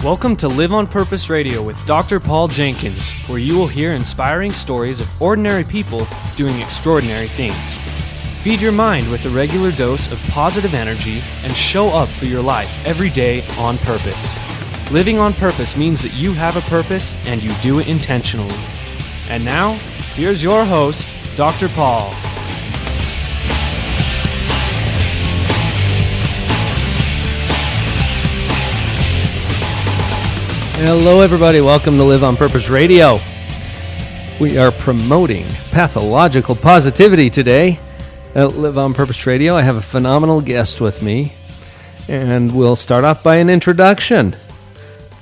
Welcome to Live on Purpose Radio with Dr. Paul Jenkins, where you will hear inspiring stories of ordinary people doing extraordinary things. Feed your mind with a regular dose of positive energy and show up for your life every day on purpose. Living on purpose means that you have a purpose and you do it intentionally. And now, here's your host, Dr. Paul. Hello, everybody. Welcome to Live on Purpose Radio. We are promoting pathological positivity today at Live on Purpose Radio. I have a phenomenal guest with me, and we'll start off by an introduction.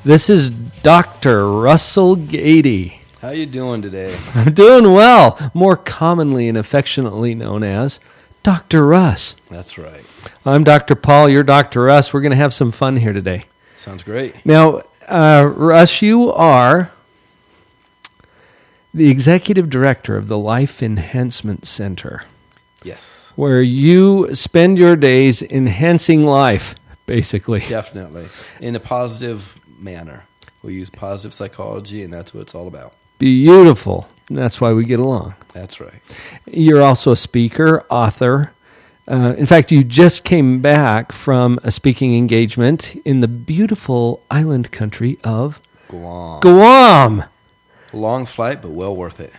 This is Dr. Russ Gaede. How you doing today? I'm doing well, more commonly and affectionately known as Dr. Russ. That's right. I'm Dr. Paul, you're Dr. Russ. We're going to have some fun here today. Sounds great. Now, Russ, you are the executive director of the Life Enhancement Center. Yes. Where you spend your days enhancing life, basically. Definitely. In a positive manner. We use positive psychology, and that's what it's all about. Beautiful. That's why we get along. That's right. You're also a speaker, author. In fact, you just came back from a speaking engagement in the beautiful island country of Guam. Long flight, but well worth it.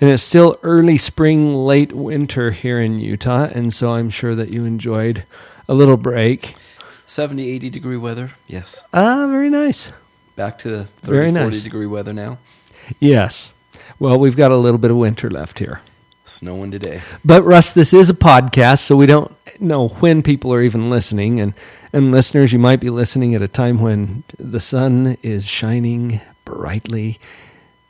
And it's still early spring, late winter here in Utah, and so I'm sure that you enjoyed a little break. 70, 80 degree weather, yes. Very nice. Back to the 30, 40 degree weather now. Yes. Well, we've got a little bit of winter left here. Snowing today. But, Russ, this is a podcast, so we don't know when people are even listening. And listeners, you might be listening at a time when the sun is shining brightly.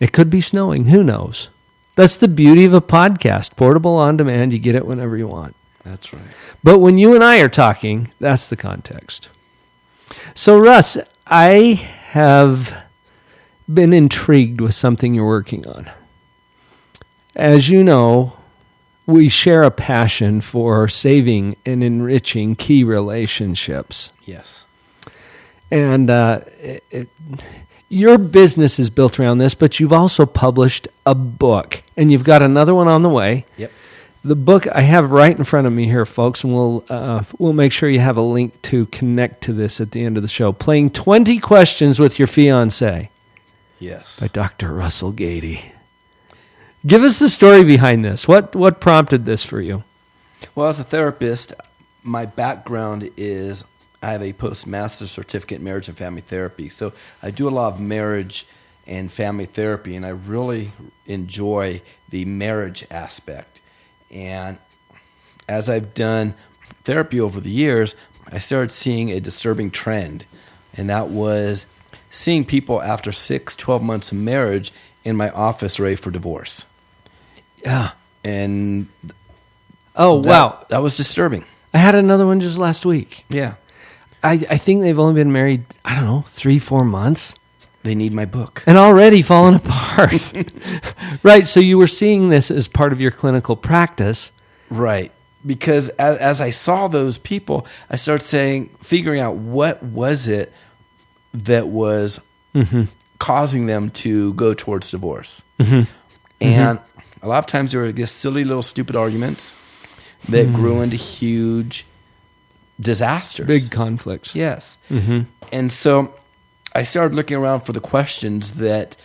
It could be snowing. Who knows? That's the beauty of a podcast. Portable, on demand. You get it whenever you want. That's right. But when you and I are talking, that's the context. So, Russ, I have been intrigued with something you're working on. As you know, we share a passion for saving and enriching key relationships. Yes. And your business is built around this, but you've also published a book, and you've got another one on the way. Yep. The book I have right in front of me here, folks, and we'll make sure you have a link to connect to this at the end of the show. Playing 20 Questions with Your Fiance. Yes. By Dr. Russ Gaede. Give us the story behind this. What prompted this for you? Well, as a therapist, my background is I have a postmaster certificate in marriage and family therapy. So I do a lot of marriage and family therapy, and I really enjoy the marriage aspect. And as I've done therapy over the years, I started seeing a disturbing trend, and that was seeing people after 6-12 months of marriage in my office ready for divorce. Yeah. And wow. That was disturbing. I had another one just last week. Yeah. I think they've only been married, 3-4 months. They need my book. And already fallen apart. Right, so you were seeing this as part of your clinical practice. Right. Because as I saw those people, I started figuring out what was it that was causing them to go towards divorce. Mm-hmm. And a lot of times there were just silly little stupid arguments that grew into huge disasters. Big conflicts. Yes. Mm-hmm. And so I started looking around for the questions that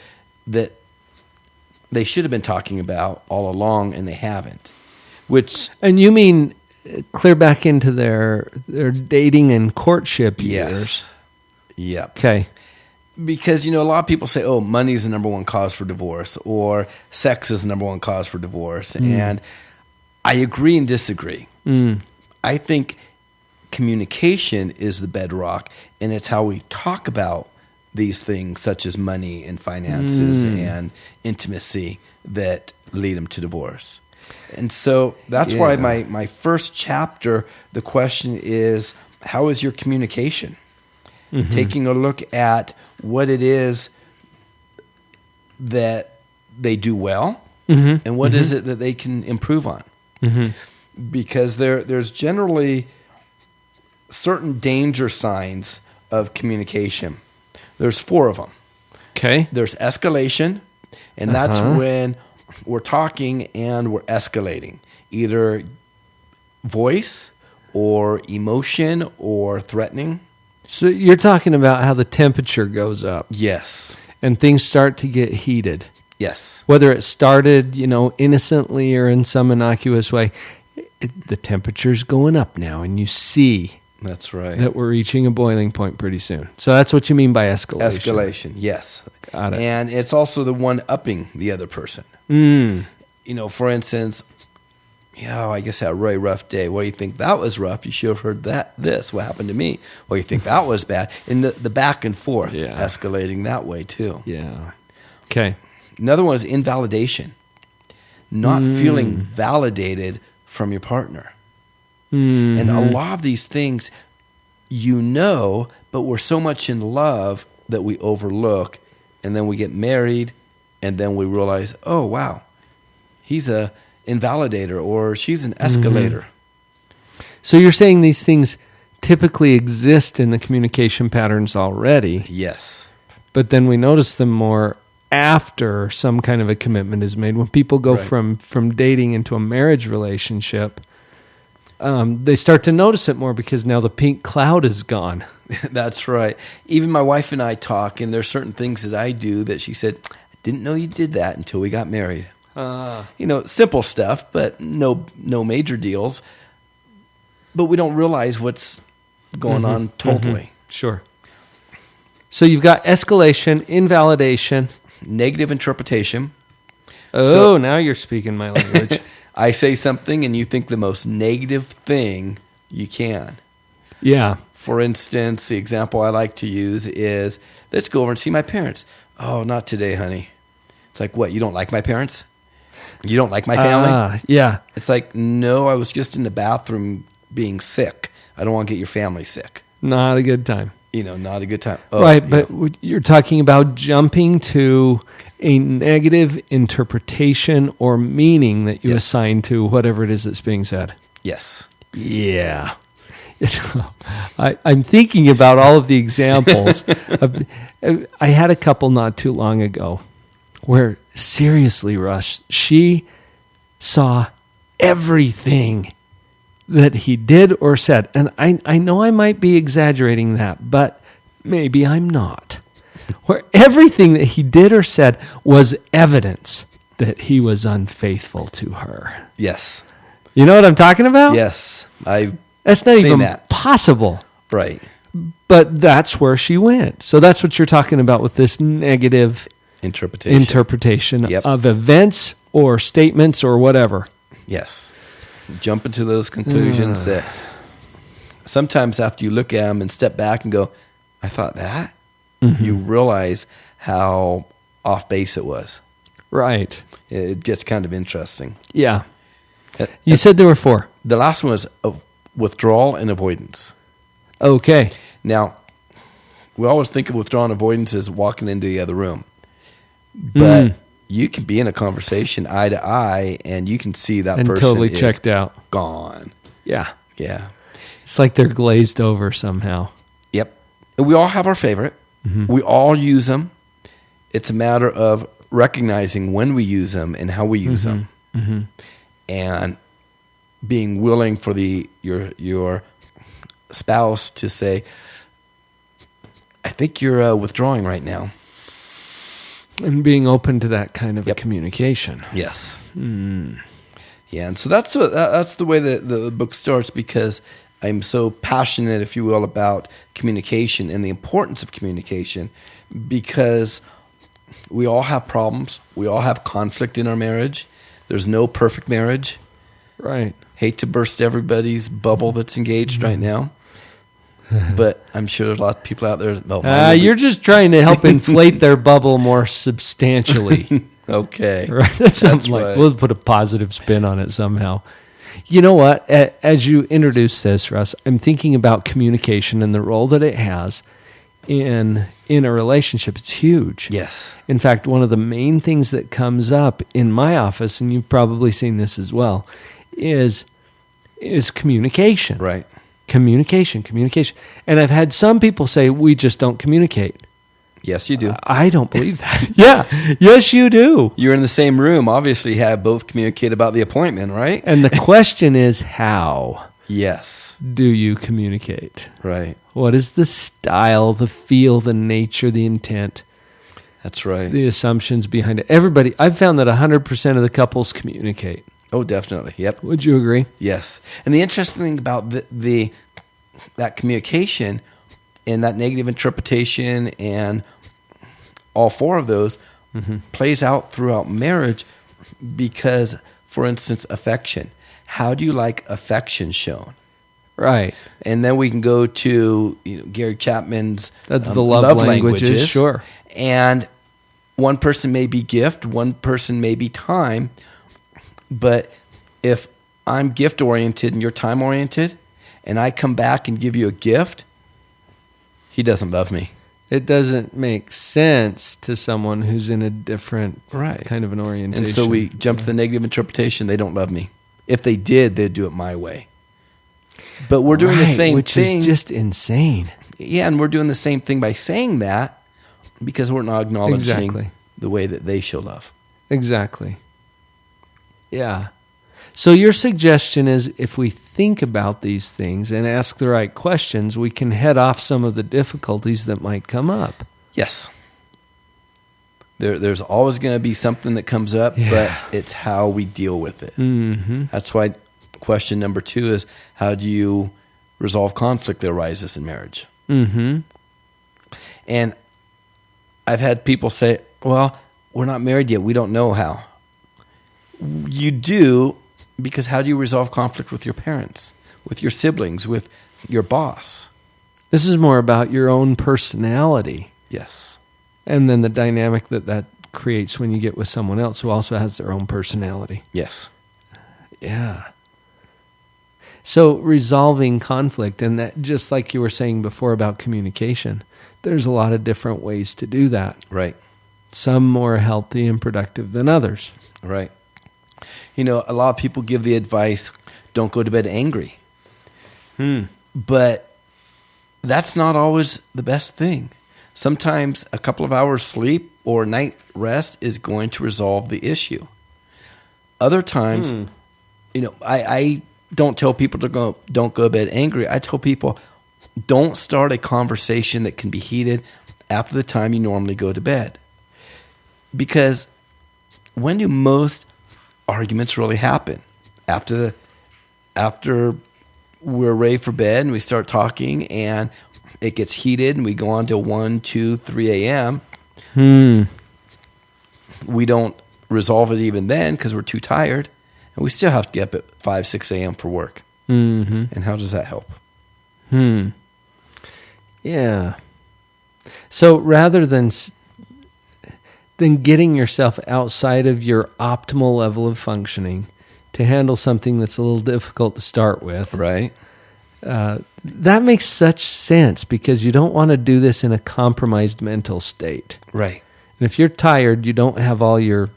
they should have been talking about all along, and they haven't. And you mean clear back into their dating and courtship years? Yes. Yep. Okay. Because, a lot of people say, money is the number one cause for divorce, or sex is the number one cause for divorce. And I agree and disagree. I think communication is the bedrock, and it's how we talk about these things, such as money and finances and intimacy, that lead them to divorce. And so that's why my first chapter, the question is, how is your communication? Taking a look at what it is that they do well and what is it that they can improve on. Because there's generally certain danger signs of communication. There's 4 of them. Okay. There's escalation, and that's when we're talking and we're escalating. Either voice or emotion or threatening. So you're talking about how the temperature goes up. Yes. And things start to get heated. Yes. Whether it started, innocently or in some innocuous way, the temperature's going up now, and you see That's right. that we're reaching a boiling point pretty soon. So that's what you mean by escalation. Escalation, yes. Got it. And it's also the one upping the other person. For instance, I guess I had a really rough day. Well, you think that was rough? You should have heard this. What happened to me? Well, you think that was bad. And the back and forth, escalating that way too. Yeah. Okay. Another one is invalidation. Not feeling validated from your partner. And a lot of these things, but we're so much in love that we overlook. And then we get married, and then we realize, oh, wow, he's a invalidator or she's an escalator. So you're saying these things typically exist in the communication patterns already. Yes. But then we notice them more after some kind of a commitment is made. When people go from dating into a marriage relationship, they start to notice it more because now the pink cloud is gone. That's right. Even my wife and I talk, and there's certain things that I do that she said, I didn't know you did that until we got married. Simple stuff, but no major deals. But we don't realize what's going on totally. Sure. So you've got escalation, invalidation. Negative interpretation. Oh, now you're speaking my language. I say something and you think the most negative thing you can. Yeah. For instance, the example I like to use is, let's go over and see my parents. Oh, not today, honey. It's like, what, you don't like my parents? You don't like my family? Yeah. It's like, no, I was just in the bathroom being sick. I don't want to get your family sick. Not a good time. Not a good time. Right, but you're talking about jumping to a negative interpretation or meaning that you assign to whatever it is that's being said. Yes. Yeah. I'm thinking about all of the examples. I had a couple not too long ago where, seriously, Russ, she saw everything that he did or said. And I know I might be exaggerating that, but maybe I'm not. Where everything that he did or said was evidence that he was unfaithful to her. Yes. You know what I'm talking about? Yes. That's not even possible. Right. But that's where she went. So that's what you're talking about with this negative interpretation of events or statements or whatever. Yes. Jump into those conclusions that sometimes after you look at them and step back and go, I thought that, you realize how off base it was. Right. It gets kind of interesting. Yeah. You said there were 4. The last one was withdrawal and avoidance. Okay. Now, we always think of withdrawal and avoidance as walking into the other room. But you can be in a conversation eye to eye, and you can see that person totally is checked out. Gone. Yeah. Yeah. It's like they're glazed over somehow. Yep. And we all have our favorite. We all use them. It's a matter of recognizing when we use them and how we use them. And being willing for your spouse to say, I think you're withdrawing right now. And being open to that kind of a communication. Yes. Yeah, and so that's the way that the book starts, because I'm so passionate, if you will, about communication and the importance of communication, because we all have problems. We all have conflict in our marriage. There's no perfect marriage. Right. Hate to burst everybody's bubble that's engaged right now. But I'm sure there's a lot of people out there. You're just trying to help inflate their bubble more substantially. Okay. Right? That's like, right. We'll put a positive spin on it somehow. You know what? As you introduce this, Russ, I'm thinking about communication and the role that it has in a relationship. It's huge. Yes. In fact, one of the main things that comes up in my office, and you've probably seen this as well, is communication. Right. Communication. And I've had some people say, we just don't communicate. Yes, you do. I don't believe that. Yeah. Yes, you do. You're in the same room. Obviously, you have both communicate about the appointment, right? And the question is, how Yes. do you communicate? Right. What is the style, the feel, the nature, the intent, That's right. the assumptions behind it? Everybody, I've found that 100% of the couples communicate. Oh, definitely. Yep. Would you agree? Yes. And the interesting thing about that communication and that negative interpretation and all four of those plays out throughout marriage because, for instance, affection. How do you like affection shown? Right. And then we can go to Gary Chapman's The love languages. Sure. And one person may be gift, one person may be time. But if I'm gift-oriented and you're time-oriented, and I come back and give you a gift, he doesn't love me. It doesn't make sense to someone who's in a different Right. kind of an orientation. And so we jump to the negative interpretation, they don't love me. If they did, they'd do it my way. But we're doing the same which thing. Which is just insane. Yeah, and we're doing the same thing by saying that because we're not acknowledging Exactly. the way that they show love. Exactly. Yeah. So your suggestion is if we think about these things and ask the right questions, we can head off some of the difficulties that might come up. Yes. There's always going to be something that comes up, but it's how we deal with it. Mm-hmm. That's why question number 2 is, how do you resolve conflict that arises in marriage? Mm-hmm. And I've had people say, well, we're not married yet. We don't know how. You do, because how do you resolve conflict with your parents, with your siblings, with your boss? This is more about your own personality. Yes. And then the dynamic that creates when you get with someone else who also has their own personality. Yes. Yeah. So resolving conflict, and that, just like you were saying before about communication, there's a lot of different ways to do that. Right. Some more healthy and productive than others. Right. A lot of people give the advice, don't go to bed angry. But that's not always the best thing. Sometimes a couple of hours sleep or night rest is going to resolve the issue. Other times, I don't tell people don't go to bed angry. I tell people, don't start a conversation that can be heated after the time you normally go to bed. Because when do most arguments really happen? After we're ready for bed and we start talking and it gets heated and we go on to 1, 2, 3 a.m. We don't resolve it even then because we're too tired. And we still have to get up at 5, 6 a.m. for work. Mm-hmm. And how does that help? Yeah. So rather than getting yourself outside of your optimal level of functioning to handle something that's a little difficult to start with. Right. That makes such sense because you don't want to do this in a compromised mental state. Right. And if you're tired, you don't have all your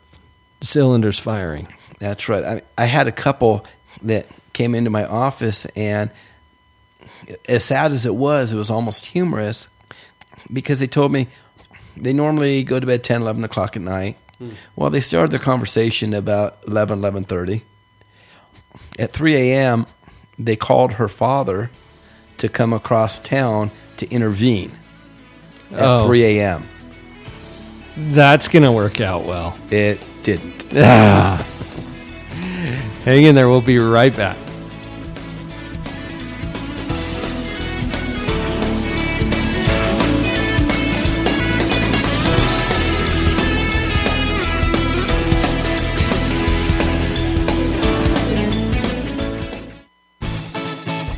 cylinders firing. That's right. I had a couple that came into my office, and as sad as it was almost humorous because they told me they normally go to bed 10, 11 o'clock at night. Well, they started their conversation about 11, 11:30. At 3 a.m., they called her father to come across town to intervene at 3 a.m. That's going to work out well. It didn't. Hang in there. We'll be right back.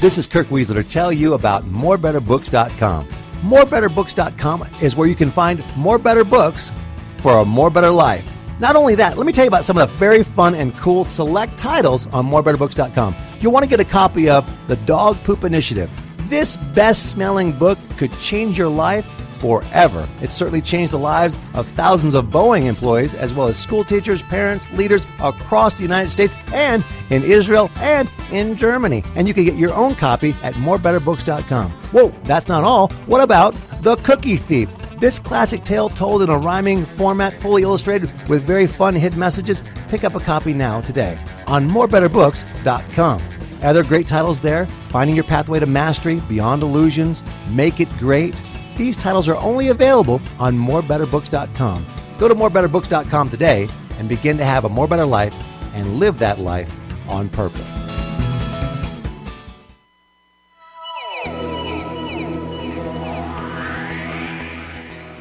This is Kirk Weasler to tell you about morebetterbooks.com. Morebetterbooks.com is where you can find more better books for a more better life. Not only that, let me tell you about some of the very fun and cool select titles on morebetterbooks.com. You'll want to get a copy of The Dog Poop Initiative. This best-smelling book could change your life forever. It's certainly changed the lives of thousands of Boeing employees, as well as school teachers, parents, leaders across the United States and in Israel and in Germany. And you can get your own copy at morebetterbooks.com. Whoa, that's not all. What about The Cookie Thief? This classic tale told in a rhyming format, fully illustrated with very fun hidden messages. Pick up a copy now today on morebetterbooks.com. Other great titles there: Finding Your Pathway to Mastery, Beyond Illusions, Make It Great. These titles are only available on morebetterbooks.com. Go to morebetterbooks.com today and begin to have a more better life and live that life on purpose.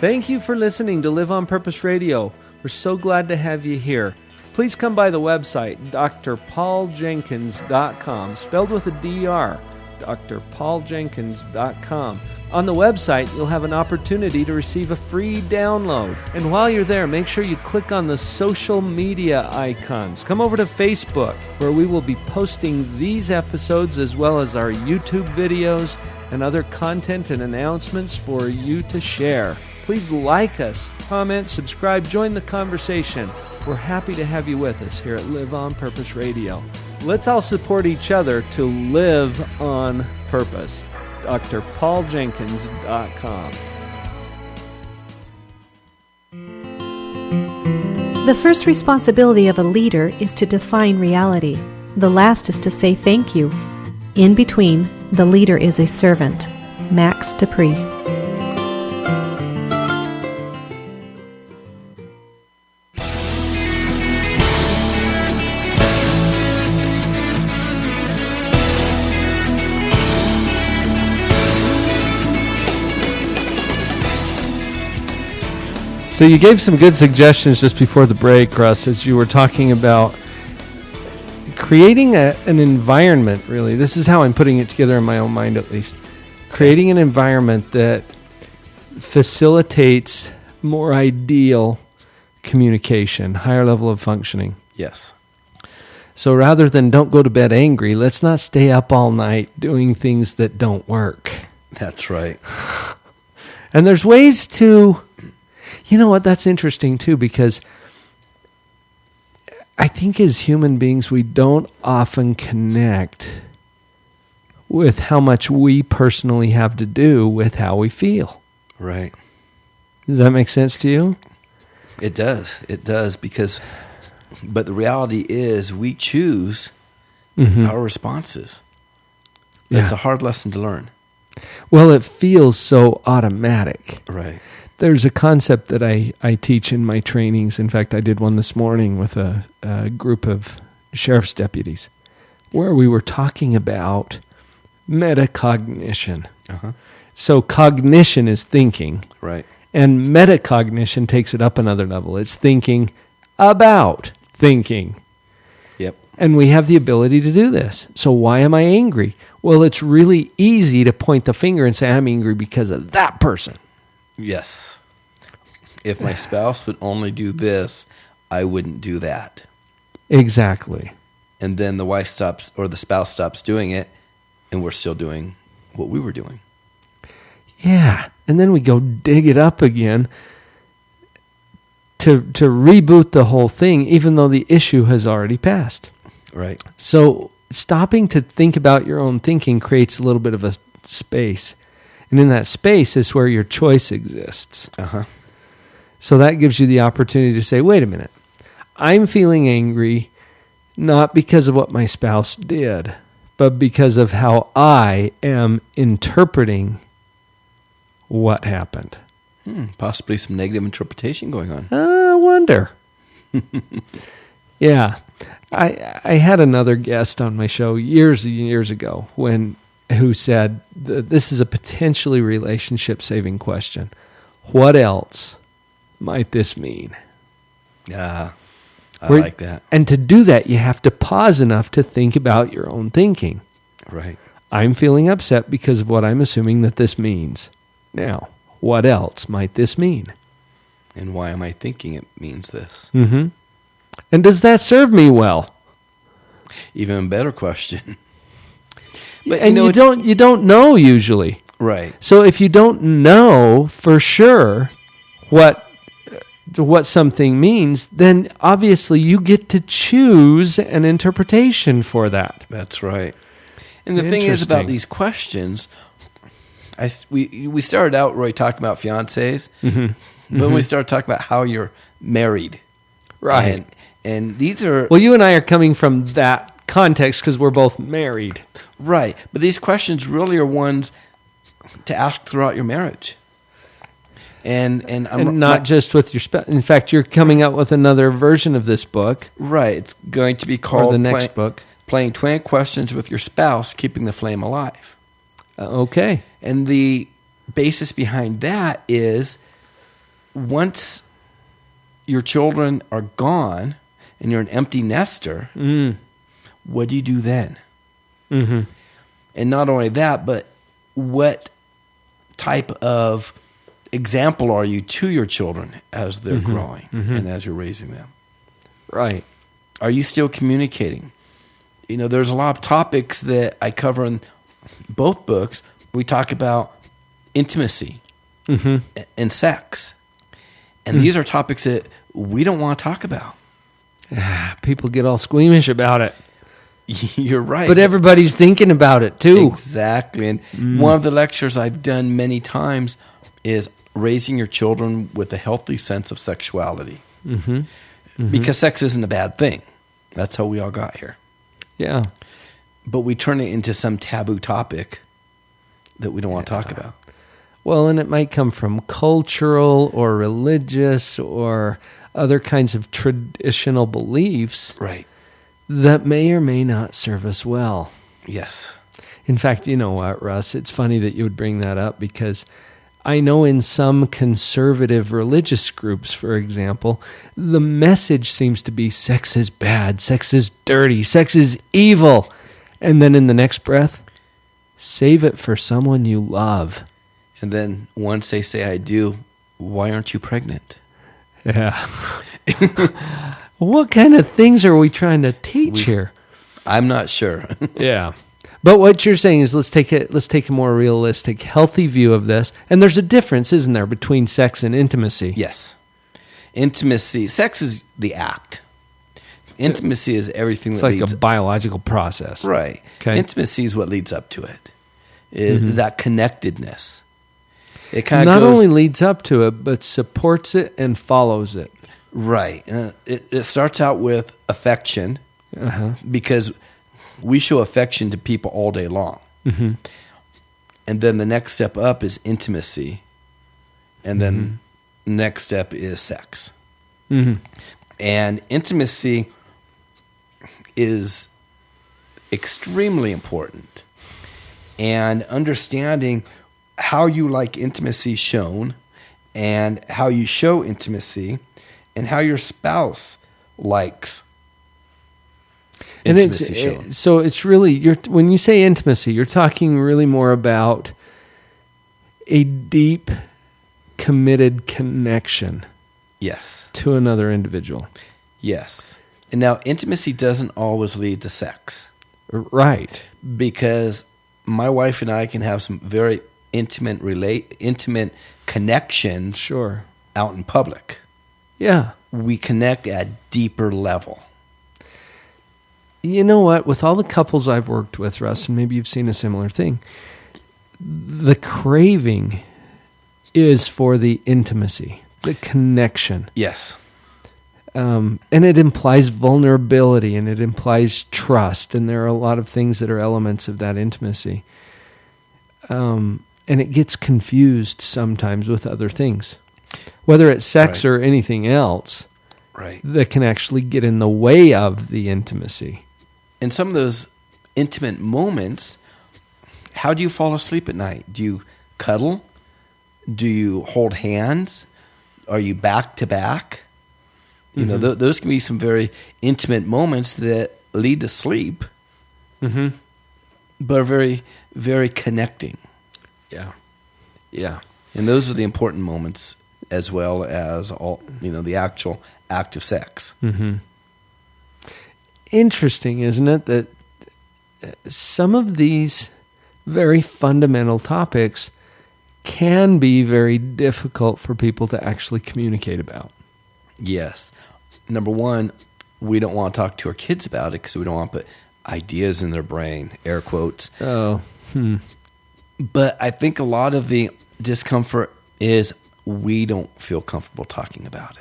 Thank you for listening to Live on Purpose Radio. We're so glad to have you here. Please come by the website, drpauljenkins.com, spelled with a D-R, drpauljenkins.com. On the website, you'll have an opportunity to receive a free download. And while you're there, make sure you click on the social media icons. Come over to Facebook, where we will be posting these episodes as well as our YouTube videos and other content and announcements for you to share. Please like us, comment, subscribe, join the conversation. We're happy to have you with us here at Live on Purpose Radio. Let's all support each other to live on purpose. drpauljenkins.com. The first responsibility of a leader is to define reality. The last is to say thank you. In between, the leader is a servant. Max Dupree. So you gave some good suggestions just before the break, Russ, as you were talking about creating an environment, really. This is how I'm putting it together in my own mind, at least. Creating an environment that facilitates more ideal communication, higher level of functioning. Yes. So rather than don't go to bed angry, let's not stay up all night doing things that don't work. That's right. And there's ways to... You know what? That's interesting, too, because I think as human beings, we don't often connect with how much we personally have to do with how we feel. Right. Does that make sense to you? It does. It does, but the reality is we choose our responses. Yeah. It's a hard lesson to learn. Well, it feels so automatic. Right. There's a concept that I teach in my trainings. In fact, I did one this morning with a group of sheriff's deputies where we were talking about metacognition. Uh-huh. So cognition is thinking. Right. And metacognition takes it up another level. It's thinking about thinking. Yep. And we have the ability to do this. So why am I angry? Well, it's really easy to point the finger and say, I'm angry because of that person. Yes. If my spouse would only do this, I wouldn't do that. Exactly. And then the wife stops or the spouse stops doing it, and we're still doing what we were doing. Yeah. And then we go dig it up again to reboot the whole thing, even though the issue has already passed. Right. So stopping to think about your own thinking creates a little bit of a space. And in that space is where your choice exists. Uh-huh. So that gives you the opportunity to say, wait a minute, I'm feeling angry not because of what my spouse did, but because of how I am interpreting what happened. Possibly some negative interpretation going on. I wonder. Yeah. I had another guest on my show years and years ago who said, this is a potentially relationship-saving question. What else might this mean? Yeah, I like that. And to do that, you have to pause enough to think about your own thinking. Right. I'm feeling upset because of what I'm assuming that this means. Now, what else might this mean? And why am I thinking it means this? Mm-hmm. And does that serve me well? Even better question. But and you don't know usually. Right. So if you don't know for sure what something means, then obviously you get to choose an interpretation for that. That's right. And the thing is about these questions, We started out really talking about fiancés, Mm-hmm. but we started talking about how you're married. Right. And these are... Well, you and I are coming from that context because we're both married. Right. But these questions really are ones to ask throughout your marriage. And not just with your spouse. In fact, you're coming out with another version of this book. Right. It's going to be called... Or the next book. Playing 20 Questions with Your Spouse, Keeping the Flame Alive. Okay. And the basis behind that is once your children are gone and you're an empty nester, what do you do then? Mm-hmm. And not only that, but what type of example are you to your children as they're growing and as you're raising them? Right. Are you still communicating? You know, there's a lot of topics that I cover in both books. We talk about intimacy and sex. And these are topics that we don't want to talk about. People get all squeamish about it. You're right. But everybody's thinking about it too. Exactly. And one of the lectures I've done many times is raising your children with a healthy sense of sexuality. Because sex isn't a bad thing. That's how we all got here. Yeah. But we turn it into some taboo topic that we don't want to talk about. Well, and it might come from cultural or religious or other kinds of traditional beliefs Right. that may or may not serve us well. Yes. In fact, you know what, Russ? It's funny that you would bring that up because I know in some conservative religious groups, for example, the message seems to be sex is bad, sex is dirty, sex is evil. And then in the next breath, save it for someone you love. And then once they say, I do, why aren't you pregnant? Yeah. What kind of things are we trying to teach here? I'm not sure. Yeah. But what you're saying is let's take a more realistic, healthy view of this. And there's a difference, isn't there, between sex and intimacy? Yes. Intimacy, sex is the act. Intimacy is everything It's that like leads a biological process. Right. Okay. Intimacy is what leads up to it. That connectedness. It kind Not of goes, only leads up to it, but supports it and follows it. right. It starts out with affection because we show affection to people all day long. And then the next step up is intimacy. And then the next step is sex. And intimacy is extremely important. And understanding how you like intimacy shown and how you show intimacy and how your spouse likes intimacy shown. So it's really, when you say intimacy, you're talking really more about a deep, committed connection. Yes. To another individual. Yes. And now intimacy doesn't always lead to sex. Right. Because my wife and I can have some very intimate connections Sure. out in public. Yeah. We connect at a deeper level. You know what? With all the couples I've worked with, Russ, and maybe you've seen a similar thing, the craving is for the intimacy, the connection. Yes. And it implies vulnerability and it implies trust. And there are a lot of things that are elements of that intimacy. And it gets confused sometimes with other things, whether it's sex or anything else that can actually get in the way of the intimacy. And some of those intimate moments, how do you fall asleep at night? Do you cuddle? Do you hold hands? Are you back to back? You know, those can be some very intimate moments that lead to sleep, but are very, very connecting. Yeah. Yeah. And those are the important moments as well as all, the actual act of sex. Interesting, isn't it, that some of these very fundamental topics can be very difficult for people to actually communicate about. Yes. Number one, we don't want to talk to our kids about it because we don't want to put ideas in their brain, air quotes. Oh. But I think a lot of the discomfort is we don't feel comfortable talking about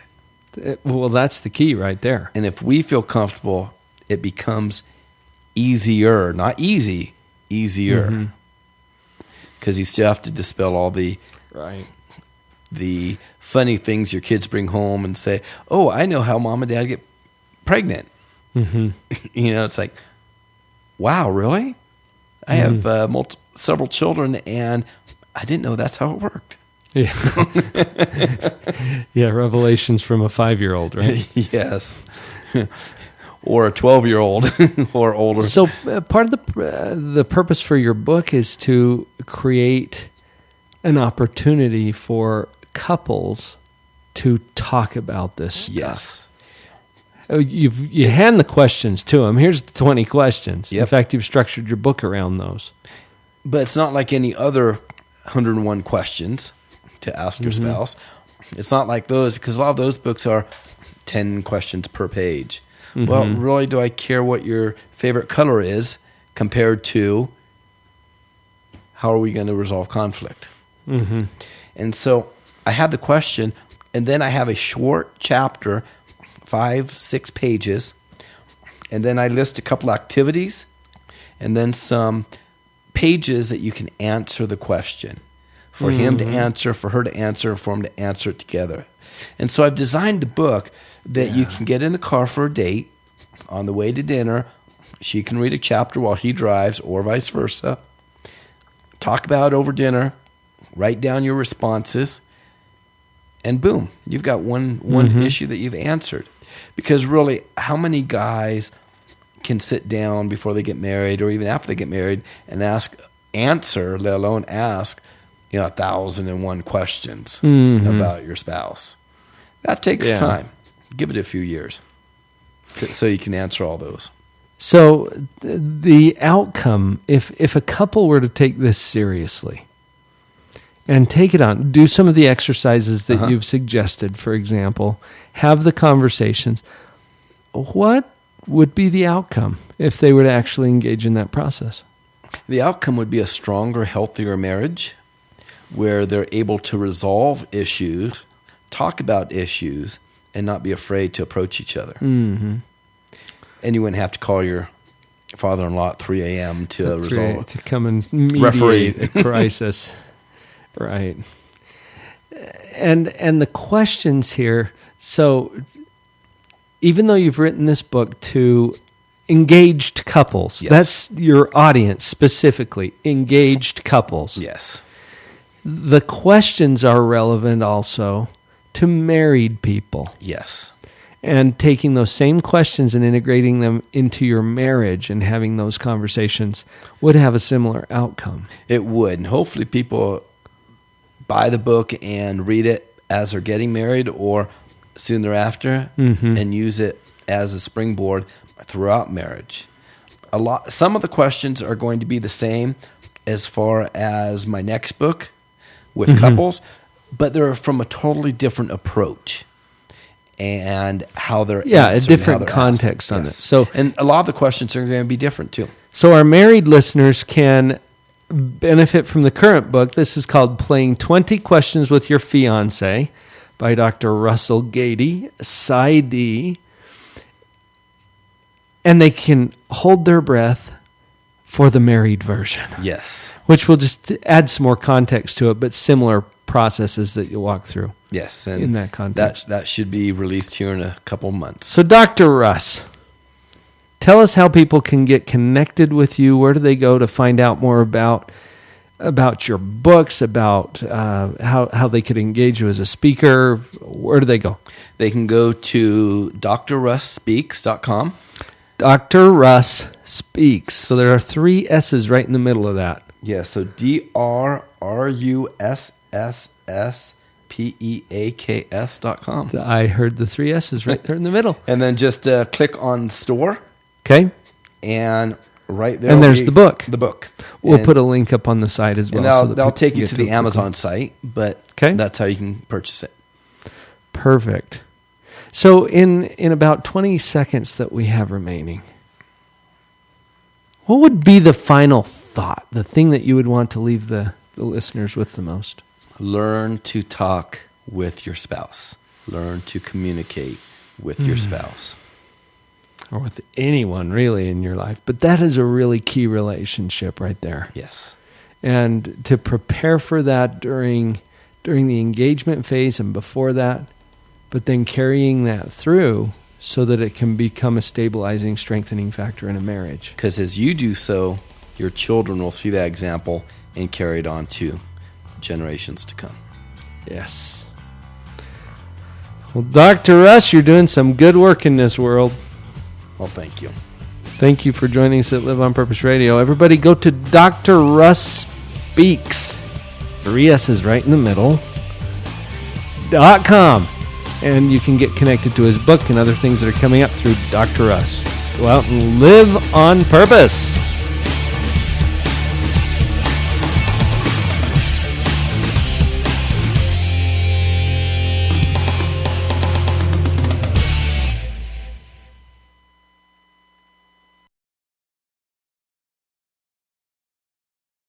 it. Well, that's the key right there. And if we feel comfortable, it becomes easier, not easy, easier. Because you still have to dispel all the funny things your kids bring home and say, oh, I know how mom and dad get pregnant. It's like, wow, really? I have several children, and I didn't know that's how it worked. Yeah. Yeah, revelations from a 5-year-old, right? Yes. Or a 12-year-old or older. So part of the purpose for your book is to create an opportunity for couples to talk about this stuff. Yes. You hand the questions to them. Here's the 20 questions. Yep. In fact, you've structured your book around those. But it's not like any other 101 questions to ask your spouse. It's not like those, because a lot of those books are 10 questions per page. Well, really, do I care what your favorite color is compared to how are we going to resolve conflict? And so I have the question, and then I have a short chapter, 5-6 pages, and then I list a couple activities, and then some pages that you can answer the question. For him to answer, for her to answer, and for him to answer it together. And so I've designed a book that you can get in the car for a date. On the way to dinner, she can read a chapter while he drives, or vice versa. Talk about it over dinner. Write down your responses. And boom, you've got one issue that you've answered. Because really, how many guys can sit down before they get married, or even after they get married, and answer, let alone ask, 1,001 questions about your spouse? That takes time. Give it a few years so you can answer all those. So the outcome, if a couple were to take this seriously and take it on, do some of the exercises that you've suggested, for example, have the conversations, what would be the outcome if they were to actually engage in that process? The outcome would be a stronger, healthier marriage where they're able to resolve issues, talk about issues, and not be afraid to approach each other. And you wouldn't have to call your father-in-law at 3 a.m. to resolve to come and mediate a crisis. Right. And the questions here, so even though you've written this book to engaged couples, that's your audience specifically, engaged couples. Yes. The questions are relevant also to married people. Yes. And taking those same questions and integrating them into your marriage and having those conversations would have a similar outcome. It would. And hopefully people buy the book and read it as they're getting married or soon thereafter and use it as a springboard throughout marriage. Some of the questions are going to be the same as far as my next book with couples, but they're from a totally different approach and how they're a different context on it. So, and a lot of the questions are going to be different too. So our married listeners can benefit from the current book. This is called Playing 20 Questions with Your Fiance by Dr. Russ Gaede, PsyD. And they can hold their breath for the married version. Yes. Which will just add some more context to it, but similar processes that you walk through. Yes. And in that context. That should be released here in a couple months. So Dr. Russ, tell us how people can get connected with you. Where do they go to find out more about your books, about how they could engage you as a speaker? Where do they go? They can go to drrussspeaks.com. Dr. Russ Speaks. So there are 3 S's right in the middle of that. Yeah, so drrussspeaks.com. I heard the 3 S's right there in the middle. And then just click on store. Okay. And right there. And there's the book. The book. We'll put a link up on the site as well. And that'll take you to the Amazon site, but that's how you can purchase it. Perfect. So in about 20 seconds that we have remaining, what would be the final thought, the thing that you would want to leave the listeners with the most? Learn to talk with your spouse. Learn to communicate with your spouse. Or with anyone really in your life. But that is a really key relationship right there. Yes. And to prepare for that during the engagement phase and before that, but then carrying that through so that it can become a stabilizing, strengthening factor in a marriage. Because as you do so, your children will see that example and carry it on to generations to come. Yes. Well, Dr. Russ, you're doing some good work in this world. Well, thank you. Thank you for joining us at Live on Purpose Radio. Everybody go to Dr. Russ Speaks, 3 S's right in the middle, .com. And you can get connected to his book and other things that are coming up through Dr. Russ. Go out and live on purpose.